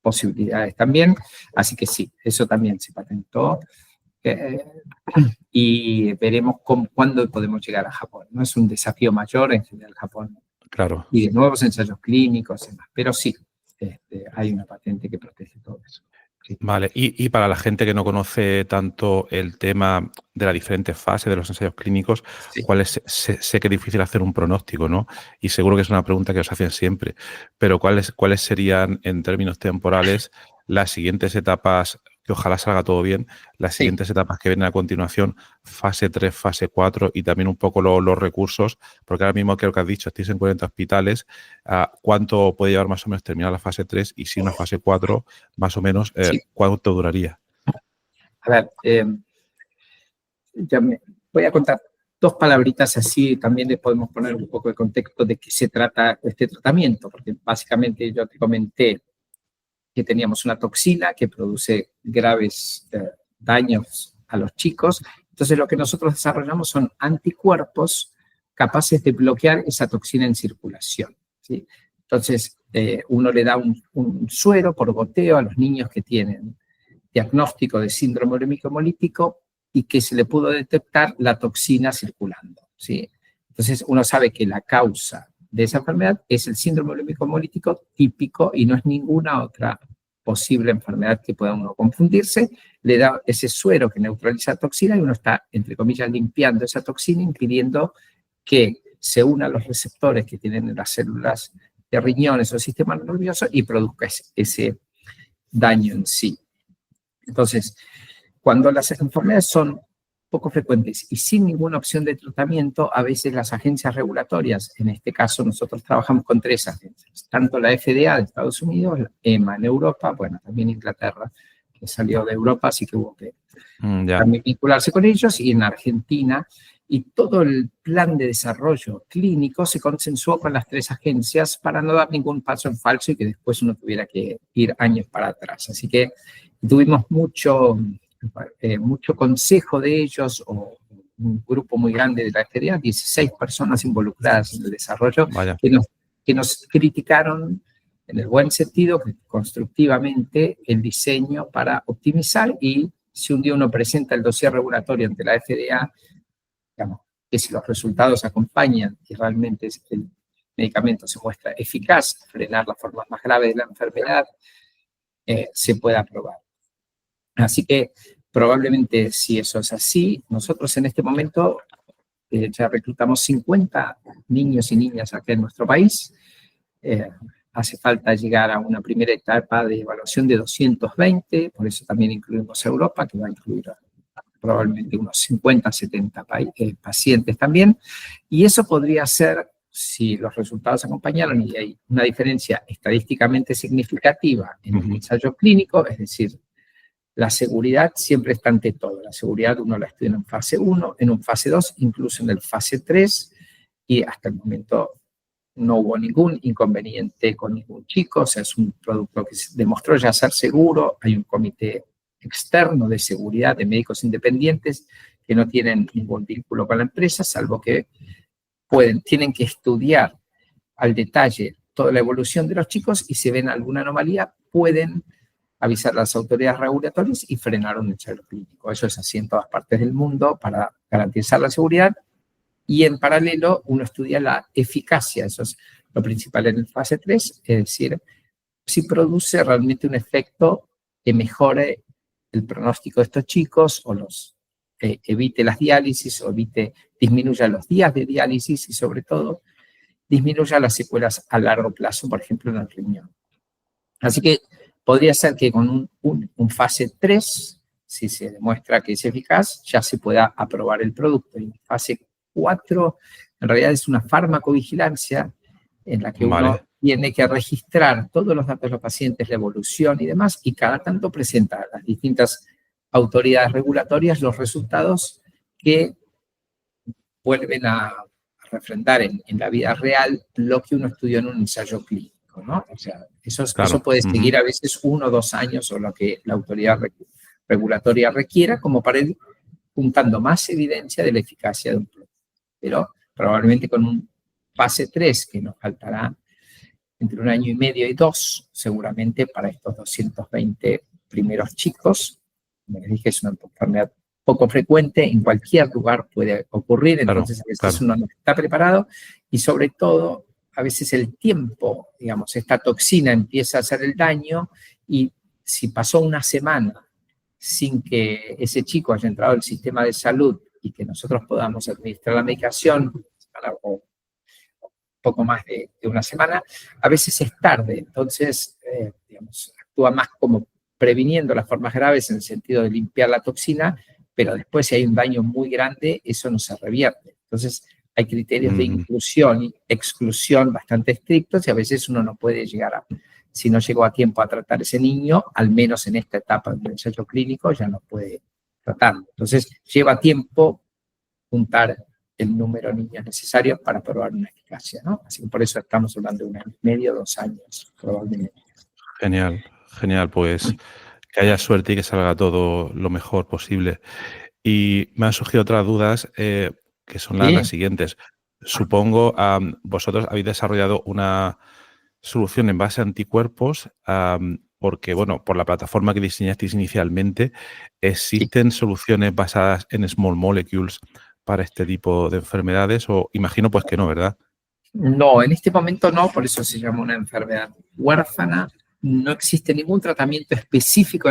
posibilidades también. Así que sí, eso también se patentó. Y veremos cuándo podemos llegar a Japón. No es un desafío mayor en general Japón. Claro. Y de nuevos ensayos clínicos y demás. Pero sí, hay una patente que protege todo eso. Sí. Vale, y para la gente que no conoce tanto el tema de las diferentes fases de los ensayos clínicos, sé que es difícil hacer un pronóstico, ¿no? Y seguro que es una pregunta que os hacen siempre, pero ¿cuáles serían en términos temporales las siguientes etapas, que ojalá salga todo bien, las siguientes etapas que vienen a continuación, fase 3, fase 4 y también un poco los recursos? Porque ahora mismo creo que has dicho, estáis en 40 hospitales, ¿cuánto puede llevar más o menos terminar la fase 3? Y si una fase 4, más o menos, ¿cuánto duraría? A ver, voy a contar dos palabritas así, también les podemos poner un poco de contexto de qué se trata este tratamiento, porque básicamente yo te comenté que teníamos una toxina que produce graves daños a los chicos. Entonces lo que nosotros desarrollamos son anticuerpos capaces de bloquear esa toxina en circulación, ¿sí? Entonces uno le da un suero por goteo a los niños que tienen diagnóstico de síndrome urémico hemolítico y que se le pudo detectar la toxina circulando, ¿sí? Entonces uno sabe que la causa de esa enfermedad es el síndrome urémico hemolítico típico y no es ninguna otra posible enfermedad que pueda uno confundirse. Le da ese suero que neutraliza la toxina y uno está, entre comillas, limpiando esa toxina, impidiendo que se una a los receptores que tienen las células de riñones o sistema nervioso y produzca ese daño en sí. Entonces, cuando las enfermedades son poco frecuentes y sin ninguna opción de tratamiento, a veces las agencias regulatorias, en este caso nosotros trabajamos con 3 agencias, tanto la FDA de Estados Unidos, la EMA en Europa, bueno, también Inglaterra, que salió de Europa, así que hubo que también vincularse con ellos, y en Argentina, y todo el plan de desarrollo clínico se consensuó con las 3 agencias para no dar ningún paso en falso y que después uno tuviera que ir años para atrás. Así que tuvimos mucho consejo de ellos, o un grupo muy grande de la FDA, 16 personas involucradas en el desarrollo, que nos criticaron en el buen sentido, constructivamente, el diseño para optimizar. Y si un día uno presenta el dossier regulatorio ante la FDA, digamos, que si los resultados acompañan y realmente el medicamento se muestra eficaz, frenar las formas más graves de la enfermedad, se puede aprobar. Así que probablemente, si eso es así, nosotros en este momento ya reclutamos 50 niños y niñas acá en nuestro país. hace falta llegar a una primera etapa de evaluación de 220, por eso también incluimos a Europa, que va a incluir probablemente unos 50, 70 pacientes también, y eso podría ser, si los resultados acompañaron y hay una diferencia estadísticamente significativa en el ensayo clínico, es decir, la seguridad siempre está ante todo. La seguridad uno la estudia en fase 1, en un fase 2, incluso en el fase 3, y hasta el momento no hubo ningún inconveniente con ningún chico, o sea, es un producto que se demostró ya ser seguro. Hay un comité externo de seguridad de médicos independientes que no tienen ningún vínculo con la empresa, salvo que tienen que estudiar al detalle toda la evolución de los chicos y si ven alguna anomalía pueden avisar a las autoridades regulatorias y frenar un ensayo clínico. Eso es así en todas partes del mundo para garantizar la seguridad. Y en paralelo, uno estudia la eficacia, eso es lo principal en el fase 3, es decir, si produce realmente un efecto que mejore el pronóstico de estos chicos o evite las diálisis o disminuya los días de diálisis y sobre todo disminuya las secuelas a largo plazo, por ejemplo, en el riñón. Así que podría ser que con un fase 3, si se demuestra que es eficaz, ya se pueda aprobar el producto. Y en fase 4, en realidad es una farmacovigilancia en la que uno tiene que registrar todos los datos de los pacientes, la evolución y demás, y cada tanto presenta a las distintas autoridades regulatorias los resultados que vuelven a refrendar en la vida real lo que uno estudió en un ensayo clínico, ¿no? O sea, eso puede seguir a veces 1 o 2 años o lo que la autoridad regulatoria requiera como para ir juntando más evidencia de la eficacia de un producto. Pero probablemente con un fase 3 que nos faltará entre 1 año y medio y 2, seguramente para estos 220 primeros chicos. Como les dije, es una enfermedad poco frecuente, en cualquier lugar puede ocurrir, entonces a veces uno no está preparado y sobre todo a veces el tiempo, digamos, esta toxina empieza a hacer el daño y si pasó una semana sin que ese chico haya entrado al sistema de salud y que nosotros podamos administrar la medicación, o poco más de una semana, a veces es tarde, entonces, digamos, actúa más como previniendo las formas graves en el sentido de limpiar la toxina, pero después si hay un daño muy grande, eso no se revierte. Entonces, hay criterios de inclusión y exclusión bastante estrictos y a veces uno no puede llegar si no llegó a tiempo a tratar ese niño, al menos en esta etapa del ensayo clínico, ya no puede tratarlo. Entonces, lleva tiempo juntar el número de niños necesarios para probar una eficacia, ¿no? Así que por eso estamos hablando de 1 año y medio, 2 años, probablemente. Genial, genial, pues que haya suerte y que salga todo lo mejor posible. Y me han surgido otras dudas que son las siguientes. Supongo, vosotros habéis desarrollado una solución en base a anticuerpos porque, bueno, por la plataforma que diseñasteis inicialmente, ¿existen soluciones basadas en small molecules para este tipo de enfermedades? O imagino pues que no, ¿verdad? No, en este momento no, por eso se llama una enfermedad huérfana. No existe ningún tratamiento específico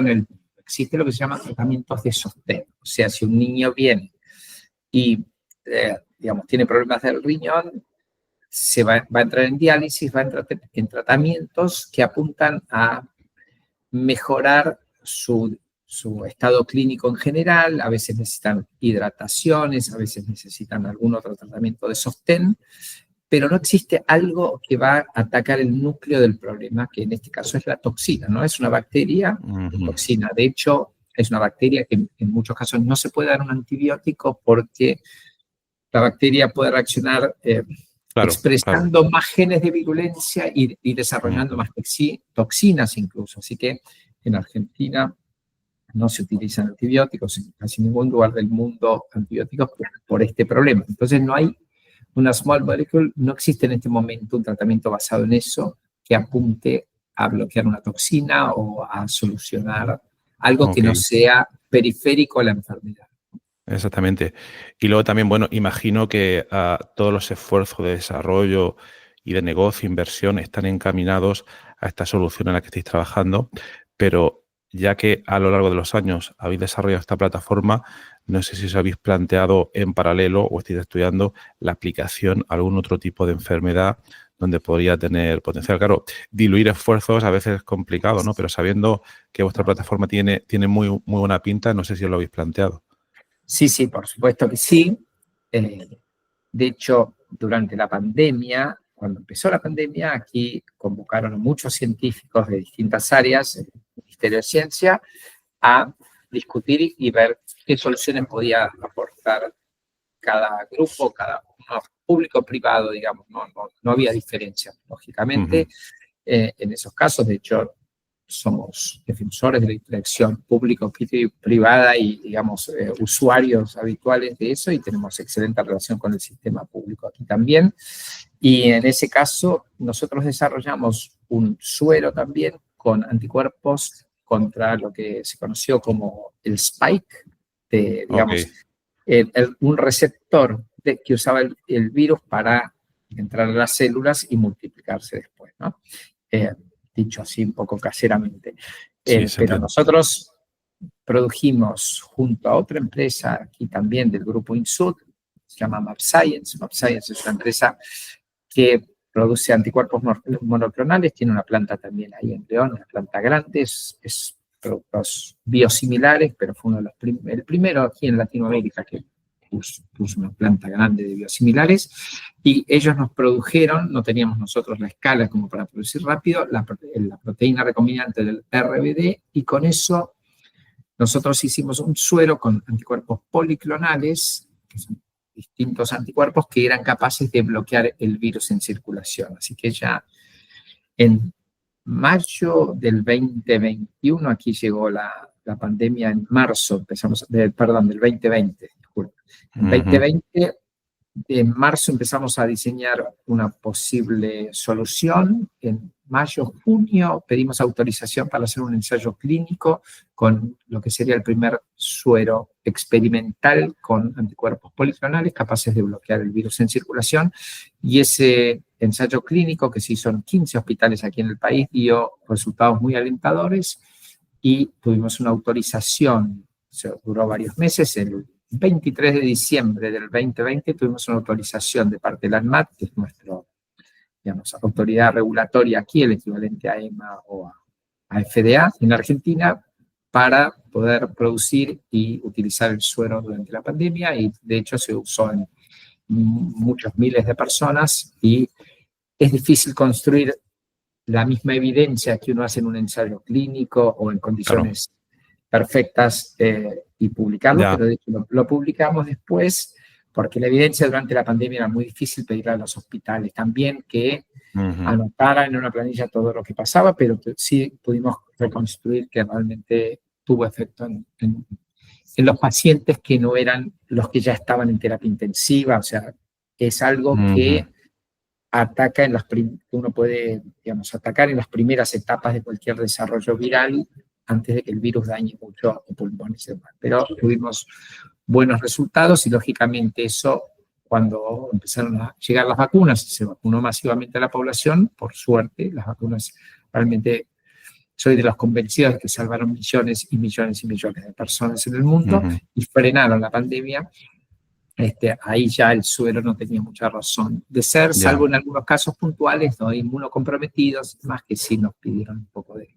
existe lo que se llama tratamientos de sostén. O sea, si un niño viene y, digamos, tiene problemas del riñón, va a entrar en diálisis, va a entrar en tratamientos que apuntan a mejorar su estado clínico en general. A veces necesitan hidrataciones, a veces necesitan algún otro tratamiento de sostén, pero no existe algo que va a atacar el núcleo del problema, que en este caso es la toxina, ¿no? Es una bacteria toxina. De hecho, es una bacteria que en muchos casos no se puede dar un antibiótico porque la bacteria puede reaccionar expresando más genes de virulencia y desarrollando más toxinas incluso. Así que en Argentina no se utilizan antibióticos, en casi ningún lugar del mundo antibióticos por este problema. Entonces no hay una small molecule, no existe en este momento un tratamiento basado en eso que apunte a bloquear una toxina o a solucionar algo que no sea periférico a la enfermedad. Exactamente. Y luego también, bueno, imagino que todos los esfuerzos de desarrollo y de negocio, inversión, están encaminados a esta solución en la que estáis trabajando, pero ya que a lo largo de los años habéis desarrollado esta plataforma, no sé si os habéis planteado en paralelo o estáis estudiando la aplicación a algún otro tipo de enfermedad donde podría tener potencial. Claro, diluir esfuerzos a veces es complicado, ¿no? Pero sabiendo que vuestra plataforma tiene muy, muy buena pinta, no sé si os lo habéis planteado. Sí, sí, por supuesto que sí. De hecho, durante la pandemia, cuando empezó la pandemia, aquí convocaron a muchos científicos de distintas áreas, el Ministerio de Ciencia, a discutir y ver qué soluciones podía aportar cada grupo, cada uno, público-privado, digamos, no había diferencia, lógicamente. En esos casos, de hecho, somos defensores de la interacción público-privada y, digamos, usuarios habituales de eso, y tenemos excelente relación con el sistema público aquí también. Y en ese caso, nosotros desarrollamos un suero también con anticuerpos contra lo que se conoció como el spike, digamos, un receptor que usaba el virus para entrar a las células y multiplicarse después, ¿no? Dicho así un poco caseramente. Pero nosotros produjimos junto a otra empresa aquí también del grupo Insud, se llama MapScience. MapScience es una empresa que produce anticuerpos monoclonales, tiene una planta también ahí en León, una planta grande, es productos biosimilares, pero fue el primero aquí en Latinoamérica que puso una planta grande de biosimilares, y ellos nos produjeron, no teníamos nosotros la escala como para producir rápido, la proteína recombinante del RBD, y con eso nosotros hicimos un suero con anticuerpos policlonales, que son distintos anticuerpos que eran capaces de bloquear el virus en circulación. Así que ya en mayo del 2021, aquí llegó la pandemia en marzo, del 2020, disculpe. En 2020, en marzo empezamos a diseñar una posible solución. En mayo, junio, pedimos autorización para hacer un ensayo clínico con lo que sería el primer suero experimental con anticuerpos policlonales capaces de bloquear el virus en circulación. Y ese ensayo clínico, que se hizo en 15 hospitales aquí en el país, dio resultados muy alentadores y tuvimos una autorización, duró varios meses. El 23 de diciembre del 2020 tuvimos una autorización de parte de la ANMAT, que es nuestra, digamos, autoridad regulatoria aquí, el equivalente a EMA o a FDA en Argentina, para poder producir y utilizar el suero durante la pandemia, y de hecho se usó en muchos miles de personas, y es difícil construir la misma evidencia que uno hace en un ensayo clínico o en condiciones perfectas y publicarlo, pero de hecho lo publicamos después porque la evidencia durante la pandemia era muy difícil pedirle a los hospitales también que anotaran en una planilla todo lo que pasaba, pero sí pudimos reconstruir que realmente tuvo efecto en los pacientes que no eran los que ya estaban en terapia intensiva. O sea, es algo que ataca uno puede, digamos, atacar en las primeras etapas de cualquier desarrollo viral antes de que el virus dañe mucho los pulmones y demás. Pero tuvimos buenos resultados y, lógicamente, eso, cuando empezaron a llegar las vacunas y se vacunó masivamente a la población, por suerte, las vacunas realmente, soy de los convencidos de que salvaron millones y millones y millones de personas en el mundo y frenaron la pandemia. Ahí ya el suero no tenía mucha razón de ser, salvo en algunos casos puntuales, no inmunocomprometidos, más que sí nos pidieron un poco de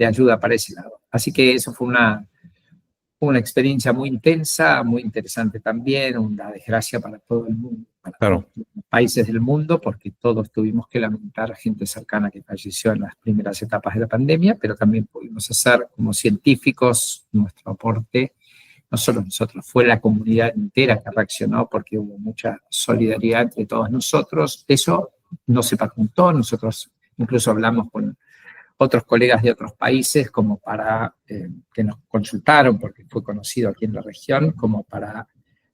ayuda para ese lado. Así que eso fue una experiencia muy intensa, muy interesante también, una desgracia para todo el mundo, para todos los países del mundo, porque todos tuvimos que lamentar gente cercana que falleció en las primeras etapas de la pandemia, pero también pudimos hacer como científicos nuestro aporte. No solo nosotros, fue la comunidad entera que reaccionó, porque hubo mucha solidaridad entre todos nosotros. Eso no se patentó, nosotros incluso hablamos con otros colegas de otros países como para que nos consultaron, porque fue conocido aquí en la región, como para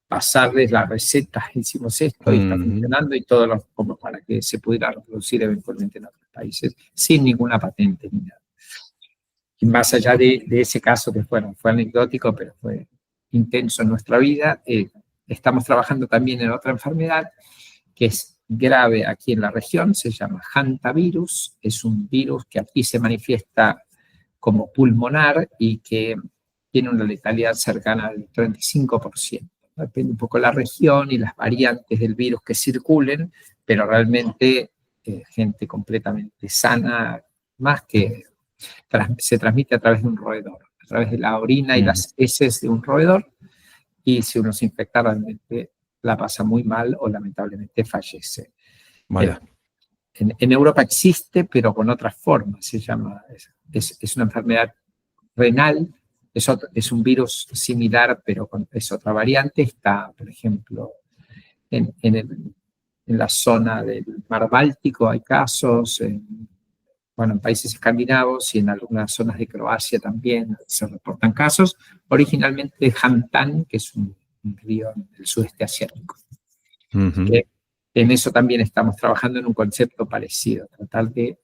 pasarles las recetas, hicimos esto y está funcionando, y todo como para que se pudiera reproducir eventualmente en otros países, sin ninguna patente ni nada. Y más allá de ese caso, que fue anecdótico, pero fue intenso en nuestra vida, estamos trabajando también en otra enfermedad que es grave aquí en la región, se llama hantavirus. Es un virus que aquí se manifiesta como pulmonar y que tiene una letalidad cercana al 35%. Depende un poco de la región y las variantes del virus que circulen, pero realmente gente completamente sana, más que se transmite a través de un roedor, a través de la orina y las heces de un roedor, y si uno se infecta realmente la pasa muy mal o lamentablemente fallece. Vaya. En Europa existe, pero con otras formas. Se llama, es una enfermedad renal, es un virus similar, pero es otra variante. Está, por ejemplo, en la zona del Mar Báltico hay casos, en países escandinavos y en algunas zonas de Croacia también se reportan casos. Originalmente de Hamtán, que es un río del sudeste asiático. Uh-huh. En eso también estamos trabajando en un concepto parecido, tratar de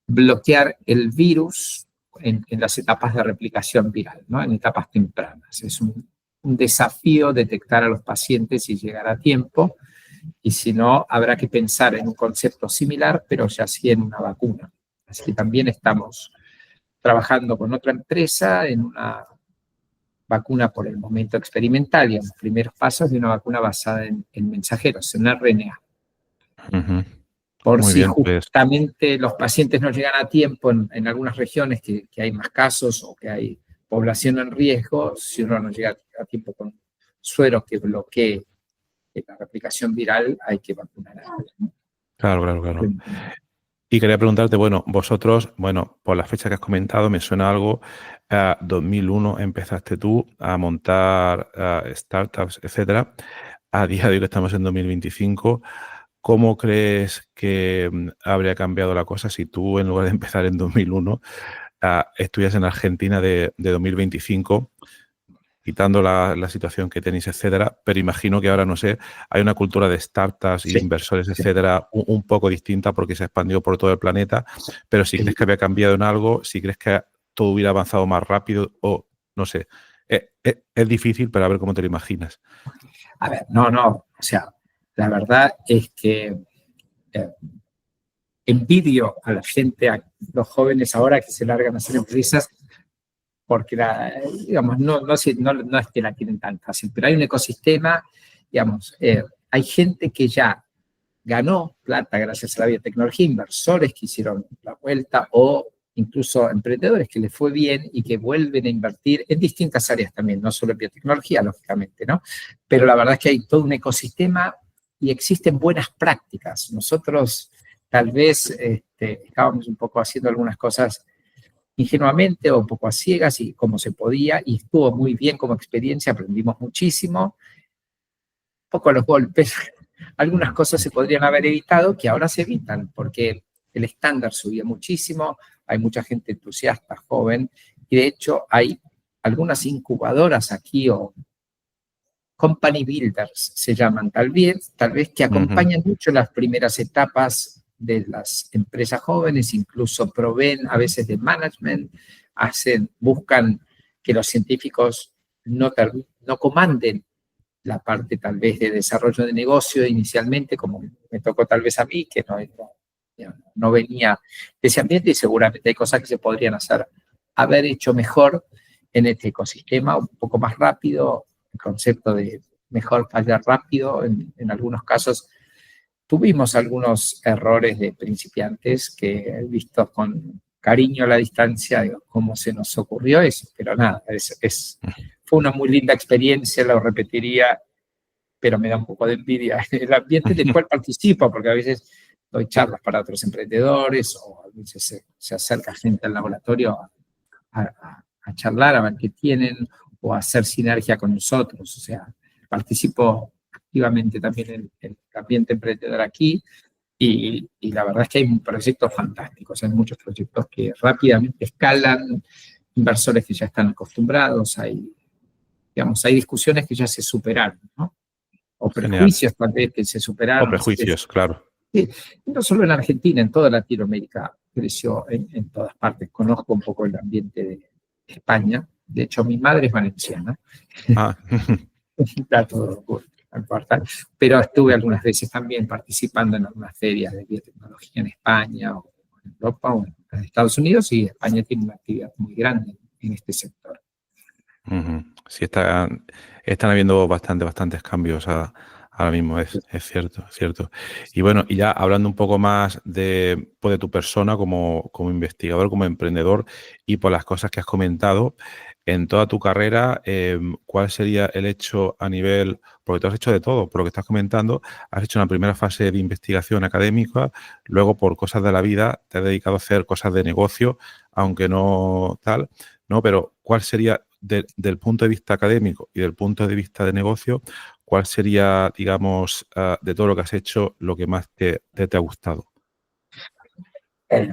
bloquear el virus en las etapas de replicación viral, ¿no? En etapas tempranas. Es un desafío detectar a los pacientes y llegar a tiempo, y si no, habrá que pensar en un concepto similar, pero ya sí en una vacuna. Así que también estamos trabajando con otra empresa en una vacuna por el momento experimental y en los primeros pasos de una vacuna basada en mensajeros, en RNA. Uh-huh. Por Muy si bien, pues. justamente los pacientes no llegan a tiempo en algunas regiones que hay más casos o que hay población en riesgo, si uno no llega a tiempo con suero que bloquee la replicación viral, hay que vacunar a ellos, ¿no? Claro. Y quería preguntarte, bueno, vosotros, por la fecha que has comentado, me suena algo, 2001 empezaste tú a montar startups, etcétera. A día de hoy que estamos en 2025, ¿cómo crees que habría cambiado la cosa si tú, en lugar de empezar en 2001, estuvieras en Argentina de 2025, quitando la situación que tenéis, etcétera? Pero imagino que ahora, no sé, hay una cultura de startups y Sí, inversores, etcétera, un poco distinta porque se ha expandido por todo el planeta. Pero si crees que había cambiado en algo, si crees que todo hubiera avanzado más rápido o, no sé, es difícil, pero a ver cómo te lo imaginas. A ver, no, o sea, la verdad es que envidio a la gente, a los jóvenes ahora que se largan a hacer empresas, porque digamos, no es que la tienen tan fácil, pero hay un ecosistema, digamos, hay gente que ya ganó plata gracias a la biotecnología, inversores que hicieron la vuelta o incluso emprendedores que les fue bien y que vuelven a invertir en distintas áreas también, no solo en biotecnología, lógicamente, ¿no? Pero la verdad es que hay todo un ecosistema y existen buenas prácticas. Nosotros tal vez estábamos un poco haciendo algunas cosas ingenuamente o un poco a ciegas y como se podía, y estuvo muy bien como experiencia, aprendimos muchísimo, un poco a los golpes. Algunas cosas se podrían haber evitado que ahora se evitan, porque el estándar subía muchísimo, hay mucha gente entusiasta, joven, y de hecho hay algunas incubadoras aquí o company builders se llaman, tal vez que acompañan mucho las primeras etapas de las empresas jóvenes, incluso proveen a veces de management, buscan que los científicos no comanden la parte tal vez de desarrollo de negocio inicialmente, como me tocó tal vez a mí, que no venía de ese ambiente, y seguramente hay cosas que se podrían haber hecho mejor en este ecosistema, un poco más rápido, el concepto de mejor fallar rápido. En algunos casos tuvimos algunos errores de principiantes que, vistos con cariño a la distancia, digo, cómo se nos ocurrió eso, pero nada, fue una muy linda experiencia, lo repetiría, pero me da un poco de envidia el ambiente del cual participo, porque a veces doy charlas para otros emprendedores o a veces se acerca gente al laboratorio a charlar, a ver qué tienen o a hacer sinergia con nosotros. O sea, participo activamente también en el ambiente emprendedor aquí y la verdad es que hay proyectos fantásticos, hay muchos proyectos que rápidamente escalan, inversores que ya están acostumbrados, hay discusiones que ya se superaron, ¿no? O Genial. prejuicios tal vez que se superaron. O prejuicios, claro. Sí, no solo en Argentina, en toda Latinoamérica creció en todas partes. Conozco un poco el ambiente de España. De hecho, mi madre es valenciana. Dato importante. Pero estuve algunas veces también participando en algunas ferias de biotecnología en España o en Europa o en Estados Unidos, y España tiene una actividad muy grande en este sector. Sí, están habiendo bastantes cambios a Ahora mismo es cierto, es cierto. Y bueno, y ya hablando un poco más de, pues, de tu persona como investigador, como emprendedor y por las cosas que has comentado, en toda tu carrera, ¿cuál sería el hecho a nivel, porque tú has hecho de todo, por lo que estás comentando, has hecho una primera fase de investigación académica, luego por cosas de la vida te has dedicado a hacer cosas de negocio, aunque no tal, ¿no? Pero ¿cuál sería del punto de vista académico y del punto de vista de negocio? ¿Cuál sería, digamos, de todo lo que has hecho, lo que más te ha gustado? Eh,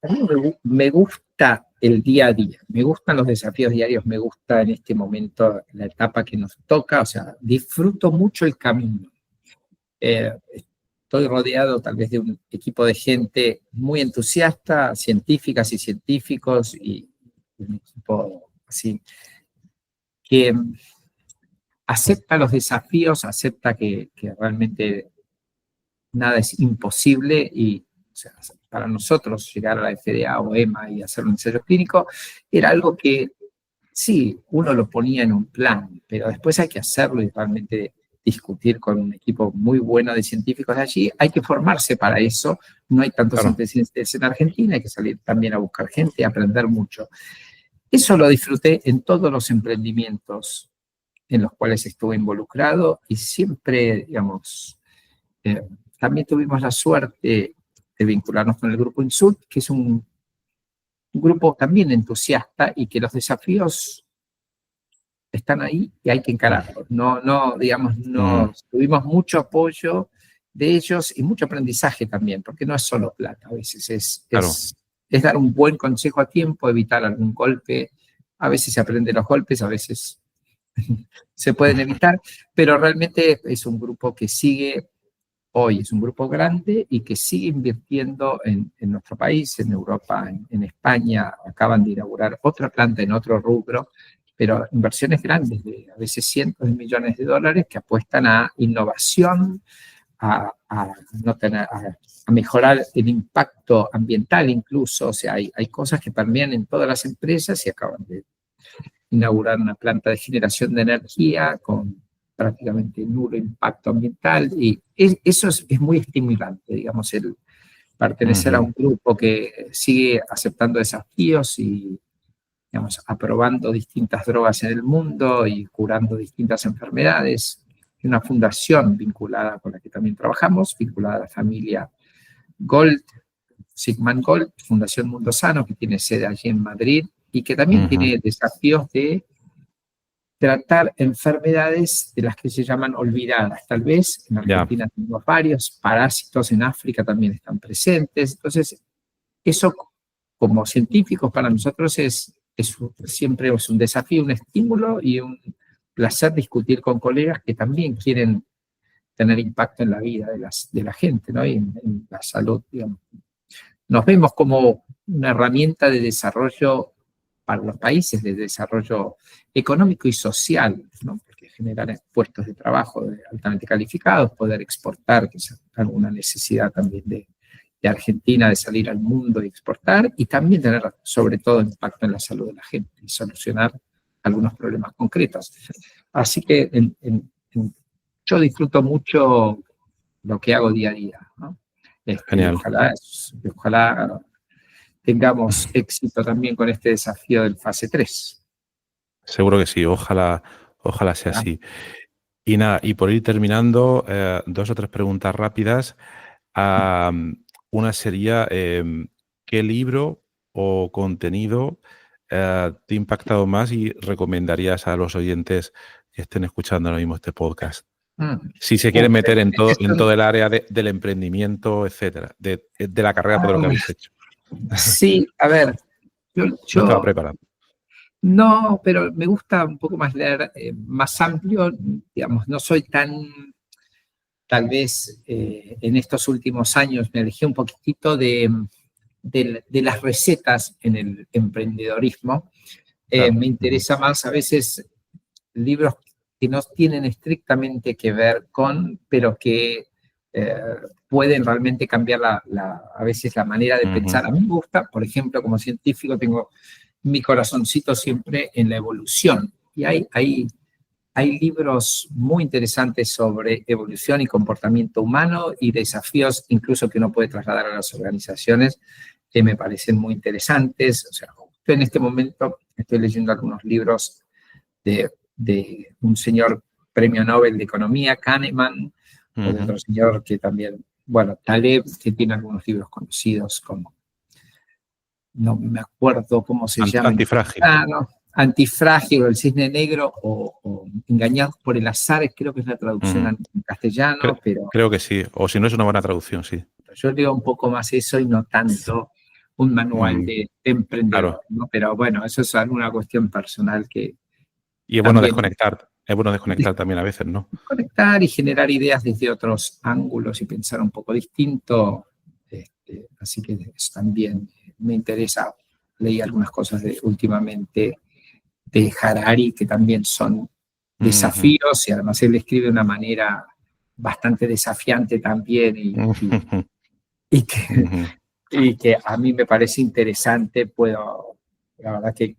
A mí me gusta el día a día, me gustan los desafíos diarios, me gusta en este momento la etapa que nos toca, o sea, disfruto mucho el camino. Estoy rodeado tal vez de un equipo de gente muy entusiasta, científicas y científicos, y un equipo así que acepta los desafíos, acepta que realmente nada es imposible y, o sea, para nosotros llegar a la FDA o EMA y hacer un ensayo clínico era algo que sí, uno lo ponía en un plan, pero después hay que hacerlo y realmente discutir con un equipo muy bueno de científicos de allí. Hay que formarse para eso. No hay tantos Claro. antecedentes en Argentina, hay que salir también a buscar gente, a aprender mucho. Eso lo disfruté en todos los emprendimientos en los cuales estuve involucrado y siempre, digamos, eh, también tuvimos la suerte de vincularnos con el grupo Insult, que es un grupo también entusiasta y que los desafíos están ahí y hay que encararlos. No, digamos, Mm, tuvimos mucho apoyo de ellos y mucho aprendizaje también, porque no es solo plata, a veces claro. es dar un buen consejo a tiempo, evitar algún golpe. A veces se aprende los golpes, a veces se pueden evitar, pero realmente es un grupo que sigue hoy, es un grupo grande y que sigue invirtiendo en nuestro país, en Europa, en España. Acaban de inaugurar otra planta en otro rubro, pero inversiones grandes, de a veces cientos de millones de dólares, que apuestan a innovación, no tener, a mejorar el impacto ambiental incluso. O sea, hay cosas que permean en todas las empresas y acaban de inaugurar una planta de generación de energía con prácticamente nulo impacto ambiental, y eso es muy estimulante, digamos, el pertenecer a Ujú. un grupo que sigue aceptando desafíos y, digamos, aprobando distintas drogas en el mundo y curando distintas enfermedades. Y una fundación vinculada con la que también trabajamos, vinculada a la familia Gold, Sigmund Gold, Fundación Mundo Sano, que tiene sede allí en Madrid y que también Ujú. tiene desafíos de tratar enfermedades de las que se llaman olvidadas. Tal vez en Ya. Argentina tenemos varios, parásitos en África también están presentes. Entonces, eso como científicos para nosotros siempre es un desafío, un estímulo y un placer discutir con colegas que también quieren tener impacto en la vida de la gente, ¿no? Y en la salud, digamos. Nos vemos como una herramienta de desarrollo para los países, de desarrollo económico y social, ¿no? Porque generar puestos de trabajo altamente calificados, poder exportar, que es alguna necesidad también de Argentina de salir al mundo y exportar, y también tener sobre todo impacto en la salud de la gente y solucionar algunos problemas concretos. Así que yo disfruto mucho lo que hago día a día, ¿no? Y Genial. ojalá tengamos éxito también con este desafío del fase 3. Seguro que sí. Ojalá sea ¿Ah? así. Y nada, y por ir terminando, dos o tres preguntas rápidas. Una sería, ¿qué libro o contenido te ha impactado más y recomendarías a los oyentes que estén escuchando ahora mismo este podcast? Mm. Si se quieren Uf, meter es en todo el área del emprendimiento, etcétera, de la carrera, todo lo que habéis hecho. sí, a ver, No estaba yo preparado. no, pero me gusta un poco más leer más amplio, digamos, no soy tan, tal vez en estos últimos años me alejé un poquitito de las recetas en el emprendedorismo. Claro. Me Ujú. interesa más a veces libros que no tienen estrictamente que ver con, pero que eh, pueden realmente cambiar a veces la manera de Ujú. pensar. A mí me gusta, por ejemplo, como científico, tengo mi corazoncito siempre en la evolución. Y hay hay libros muy interesantes sobre evolución y comportamiento humano y desafíos incluso que uno puede trasladar a las organizaciones que me parecen muy interesantes. O sea, justo en este momento estoy leyendo algunos libros de un señor premio Nobel de Economía, Kahneman, o de otro señor que también, bueno, Taleb, que tiene algunos libros conocidos como, no me acuerdo cómo se llama. Antifrágil. No, Antifrágil o El Cisne Negro o Engañados por el Azar, creo que es la traducción en castellano, pero... Creo que sí, o si no es una buena traducción, sí. Yo leo un poco más eso y no tanto un manual de emprendedor, claro. ¿no? Pero bueno, eso es alguna cuestión personal que... Y es bueno desconectar. Es bueno desconectar también a veces, ¿no? Conectar y generar ideas desde otros ángulos y pensar un poco distinto. Así que eso también me interesa. Leí algunas cosas últimamente de Harari que también son desafíos y además él escribe de una manera bastante desafiante también y que a mí me parece interesante. La verdad que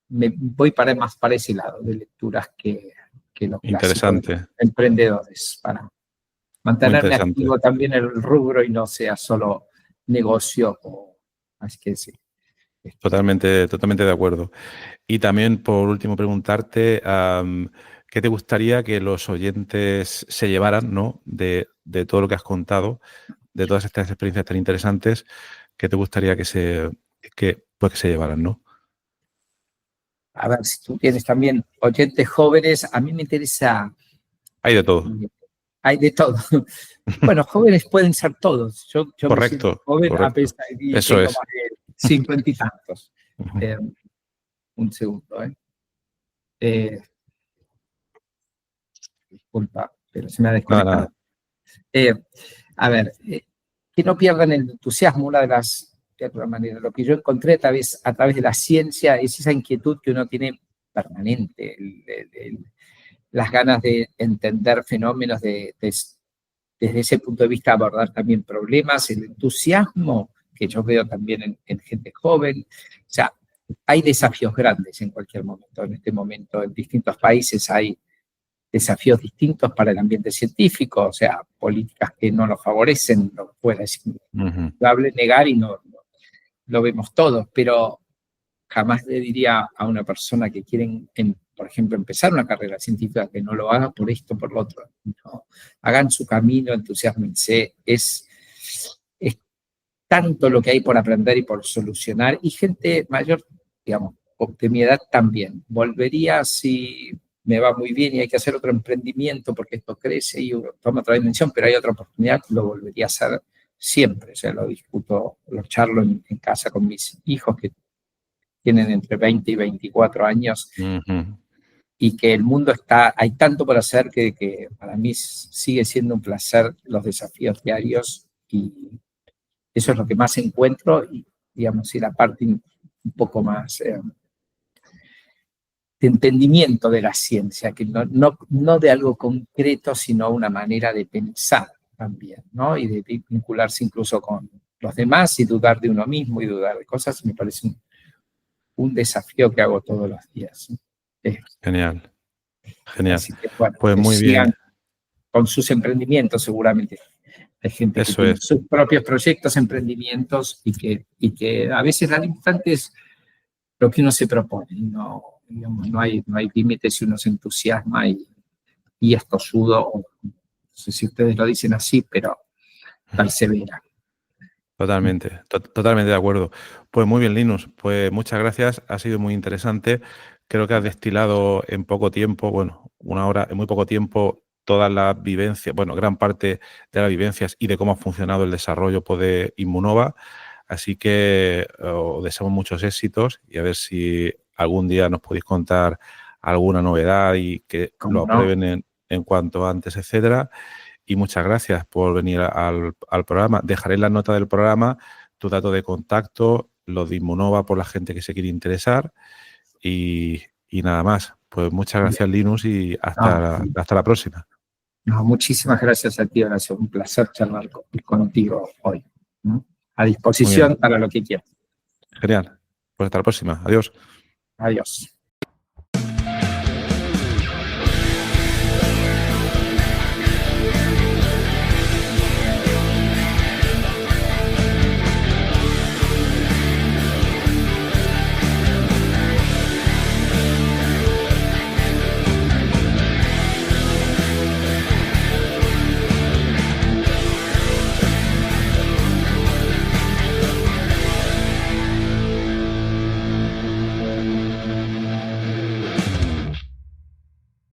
me voy más para ese lado de lecturas que los clásicos emprendedores, para mantenerme activo también en el rubro y no sea solo negocio. Así que sí. Totalmente de acuerdo. Y también, por último, preguntarte qué te gustaría que los oyentes se llevaran, ¿no? de todo lo que has contado, de todas estas experiencias tan interesantes, ¿qué te gustaría que se llevaran, ¿no? A ver, si tú tienes también oyentes jóvenes, a mí me interesa... Hay de todo. Hay de todo. Bueno, jóvenes pueden ser todos. Yo correcto, me siento joven correcto. a pesar de que Eso tengo es. más de 50 y tantos. Un segundo, disculpa, pero se me ha desconectado. A ver, que no pierdan el entusiasmo. Una de alguna manera, lo que yo encontré a través de la ciencia es esa inquietud que uno tiene permanente, las ganas de entender fenómenos desde ese punto de vista, abordar también problemas, el entusiasmo que yo veo también en gente joven. O sea, hay desafíos grandes en cualquier momento. En este momento, en distintos países hay desafíos distintos para el ambiente científico, o sea, políticas que no lo favorecen, no puede ser negar y no lo vemos todos, pero jamás le diría a una persona que quiere, por ejemplo, empezar una carrera científica que no lo haga por esto, por lo otro. No. Hagan su camino, entusiasmense. Es tanto lo que hay por aprender y por solucionar. Y gente mayor, digamos, de mi edad también. Volvería si me va muy bien y hay que hacer otro emprendimiento porque esto crece y toma otra dimensión, pero hay otra oportunidad, lo volvería a hacer siempre. O sea, lo discuto, lo charlo en casa con mis hijos que tienen entre 20 y 24 años, y que el mundo hay tanto por hacer que para mí sigue siendo un placer los desafíos diarios, y eso es lo que más encuentro, y digamos, y la parte un poco más de entendimiento de la ciencia, que no de algo concreto, sino una manera de pensar también, ¿no? Y de vincularse incluso con los demás y dudar de uno mismo y dudar de cosas, me parece un desafío que hago todos los días. Genial. Genial. Así que, bueno, pues muy bien. Con sus emprendimientos seguramente. Hay gente que tiene sus propios proyectos, emprendimientos, y que a veces la limitante es lo que uno se propone. No hay límites si uno se entusiasma y es tosudo, no sé si ustedes lo dicen así, pero persevera. Totalmente de acuerdo. Pues muy bien, Linus, pues muchas gracias, ha sido muy interesante. Creo que has destilado en poco tiempo, bueno, una hora, en muy poco tiempo, todas las vivencias, bueno, gran parte de las vivencias y de cómo ha funcionado el desarrollo de Immunova. Así que os deseamos muchos éxitos y a ver si algún día nos podéis contar alguna novedad y que lo aprueben en cuanto antes, etcétera. Y muchas gracias por venir al programa. Dejaré en la nota del programa tu dato de contacto, los de Immunova por la gente que se quiere interesar y nada más. Pues muchas gracias, Linus, y hasta la próxima. Muchísimas gracias a ti, Horacio. Un placer charlar contigo hoy. A disposición para lo que quieras. Genial. Pues hasta la próxima. Adiós. Adiós.